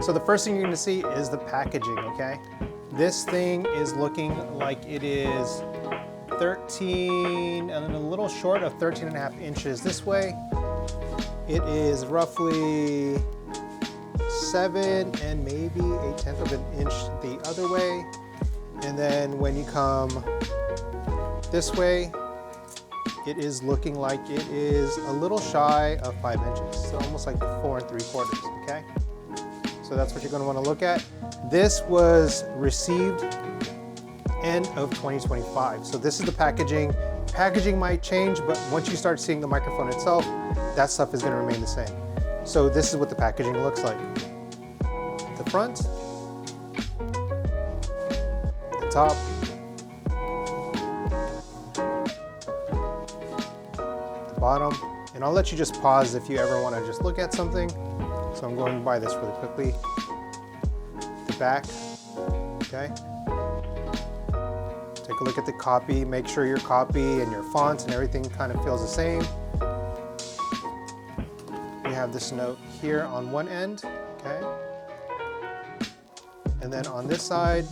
So the first thing you're gonna see is the packaging, okay? This thing is looking like it is 13 and a little short of 13.5 inches this way. It is roughly 7 and maybe 1/10 of an inch the other way. And then when you come this way, it is looking like it is a little shy of 5 inches. So almost like 4 3/4, okay? So that's what you're gonna wanna look at. This was received end of 2025. So this is the packaging. Packaging might change, but once you start seeing the microphone itself, that stuff is gonna remain the same. So this is what the packaging looks like. The front, the top, the bottom, and I'll let you just pause if you ever wanna just look at something. So I'm going by this really quickly. The back, okay? Take a look at the copy, make sure your copy and your fonts and everything kind of feels the same. You have this note here on one end, okay? And then on this side,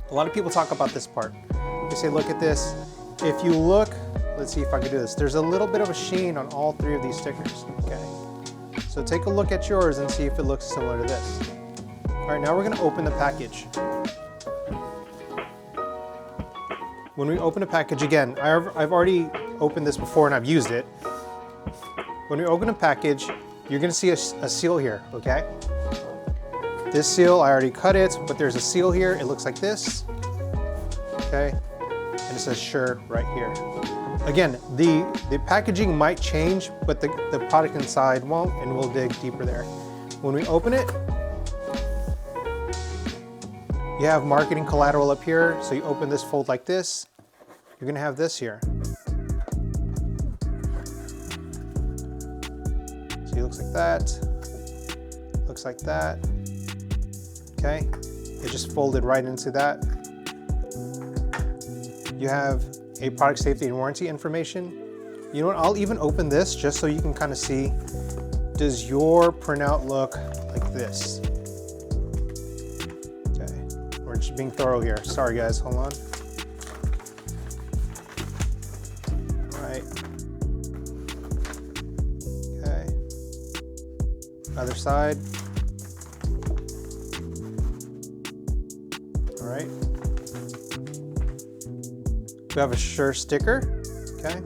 a lot of people talk about this part. They say, look at this. If you look, let's see if I can do this. There's a little bit of a sheen on all three of these stickers, okay? So take a look at yours and see if it looks similar to this. All right, now we're gonna open the package. When we open a package, again, I've already opened this before and I've used it. When we open a package, you're gonna see a seal here, okay? This seal, I already cut it, but there's a seal here. It looks like this, okay? And it says Shure right here. Again, the packaging might change, but the product inside won't, and we'll dig deeper there. When we open it, you have marketing collateral up here. So you open this fold like this, you're gonna have this here. So it looks like that, looks like that, okay? It just folded right into that. You have a product safety and warranty information. You know what, I'll even open this just so you can kind of see, does your printout look like this? Okay, we're just being thorough here. Sorry guys, hold on. All right. Okay. Other side. All right. We have a Shure sticker, okay?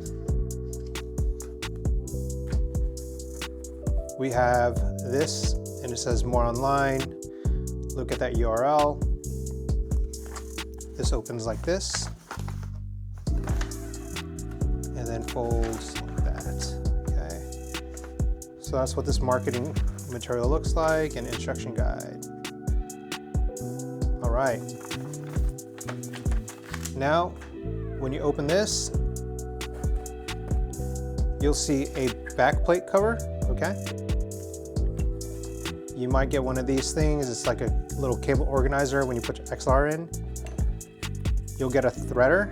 We have this, and it says more online. Look at that URL. This opens like this, and then folds like that, okay? So that's what this marketing material looks like, an instruction guide. All right. Now, when you open this, you'll see a backplate cover, okay? You might get one of these things. It's like a little cable organizer when you put your XLR in. You'll get a threader,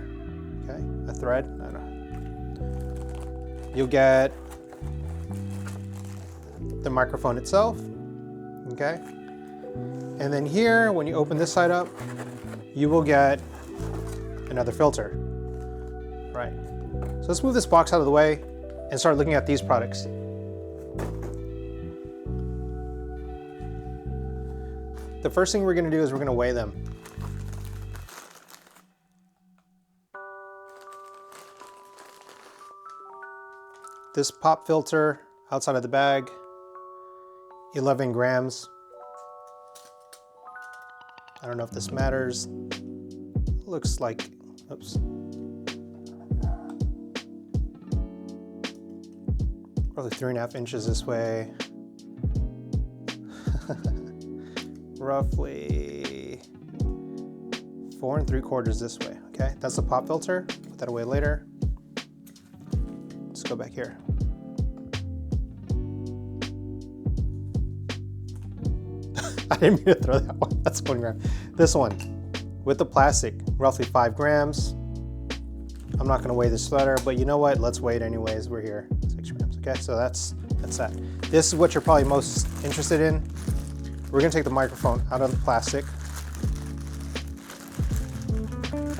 okay? A thread, I don't know. You'll get the microphone itself, okay? And then here, when you open this side up, you will get another filter. Right. So let's move this box out of the way and start looking at these products. The first thing we're going to do is we're going to weigh them. This pop filter outside of the bag, 11 grams. I don't know if this matters. Looks like, oops. Probably 3.5 inches this way. Roughly 4 3/4 this way, okay? That's the pop filter, put that away later. Let's go back here. I didn't mean to throw that one, that's 1 gram. This one, with the plastic, roughly 5 grams. I'm not gonna weigh this letter, but you know what? Let's weigh it anyways, we're here, 6 grams, okay? So that's that. This is what you're probably most interested in. We're gonna take the microphone out of the plastic.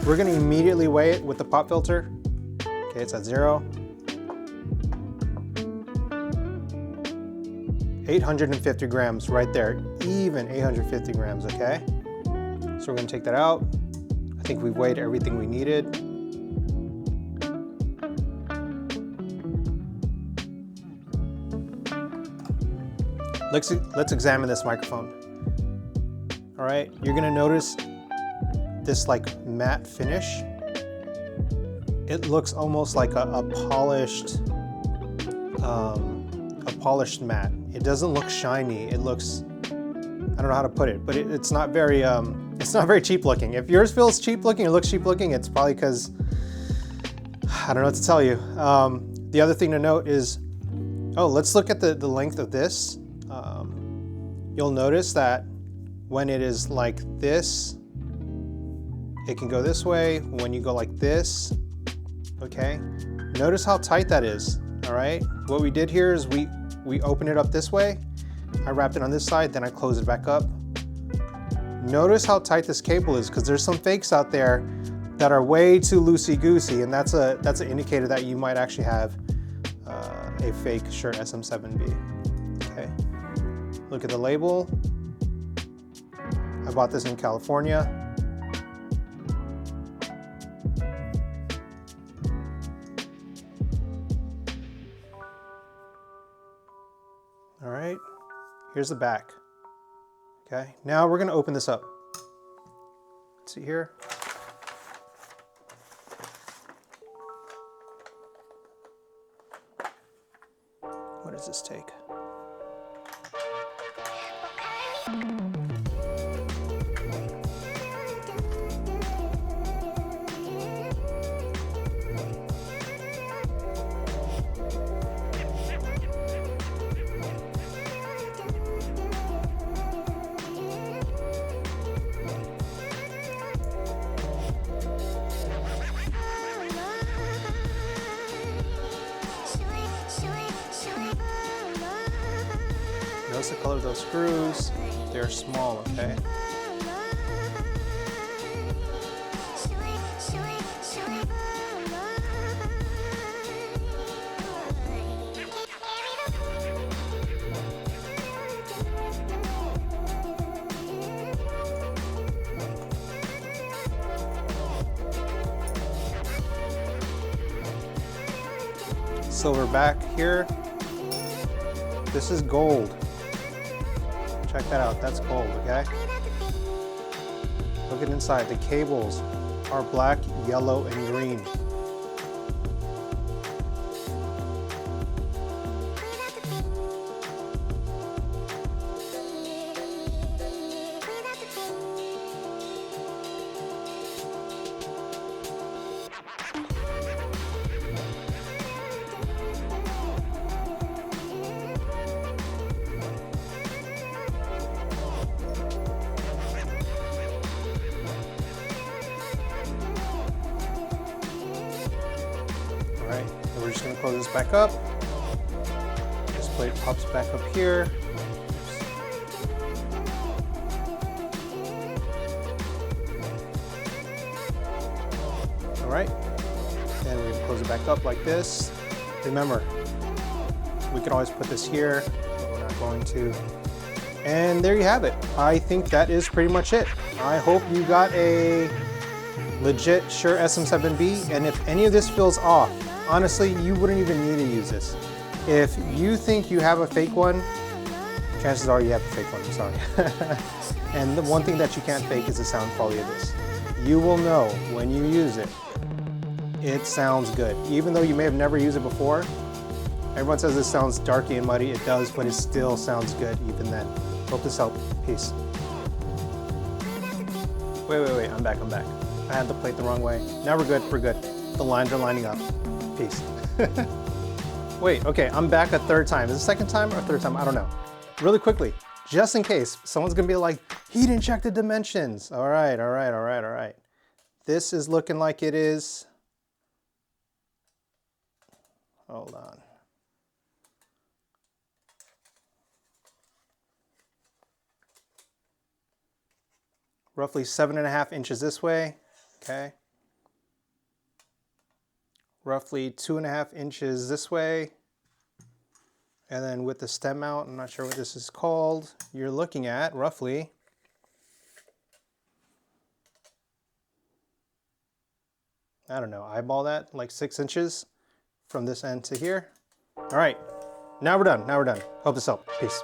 We're gonna immediately weigh it with the pop filter. Okay, it's at 0. 850 grams right there, even 850 grams, okay? So we're gonna take that out. I think we've weighed everything we needed. Let's examine this microphone. All right, you're gonna notice this like matte finish. It looks almost like a polished matte. It doesn't look shiny. It looks, I don't know how to put it, but it's not very cheap looking. If yours feels cheap looking or looks cheap looking, it's probably because, I don't know what to tell you. The other thing to note is, let's look at the length of this. You'll notice that when it is like this, it can go this way. When you go like this, okay? Notice how tight that is, all right? What we did here is we open it up this way. I wrapped it on this side, then I close it back up. Notice how tight this cable is, because there's some fakes out there that are way too loosey-goosey, and that's an indicator that you might actually have a fake Shure SM7B. Okay, look at the label. I bought this in California. All right, here's the back. Okay, now we're gonna open this up. Let's see here. What does this take? Notice the color of those screws. They're small, okay? Silver back here. This is gold. Check that out, that's gold, okay? Look at inside, the cables are black, yellow, and green. Alright, and we're just going to close this back up. This plate pops back up here. Alright, and we're going to close it back up like this. Remember, we can always put this here, but we're not going to. And there you have it. I think that is pretty much it. I hope you got a legit Shure SM7B, and if any of this feels off, honestly, you wouldn't even need to use this. If you think you have a fake one, chances are you have a fake one, I'm sorry. And the one thing that you can't fake is the sound quality of this. You will know when you use it, it sounds good. Even though you may have never used it before, everyone says this sounds darky and muddy. It does, but it still sounds good even then. Hope this helped. Peace. Wait, I'm back. I had the plate the wrong way. Now we're good. The lines are lining up. Peace. Wait, okay, I'm back a third time. Is it the second time or third time? I don't know. Really quickly, just in case, someone's gonna be like, he didn't check the dimensions. All right. This is looking like it is. Hold on. roughly 7.5 inches this way, okay? Roughly 2.5 inches this way. And then with the stem mount, I'm not sure what this is called, you're looking at roughly, I don't know, eyeball that, like 6 inches from this end to here. All right, now we're done, Hope this helped, peace.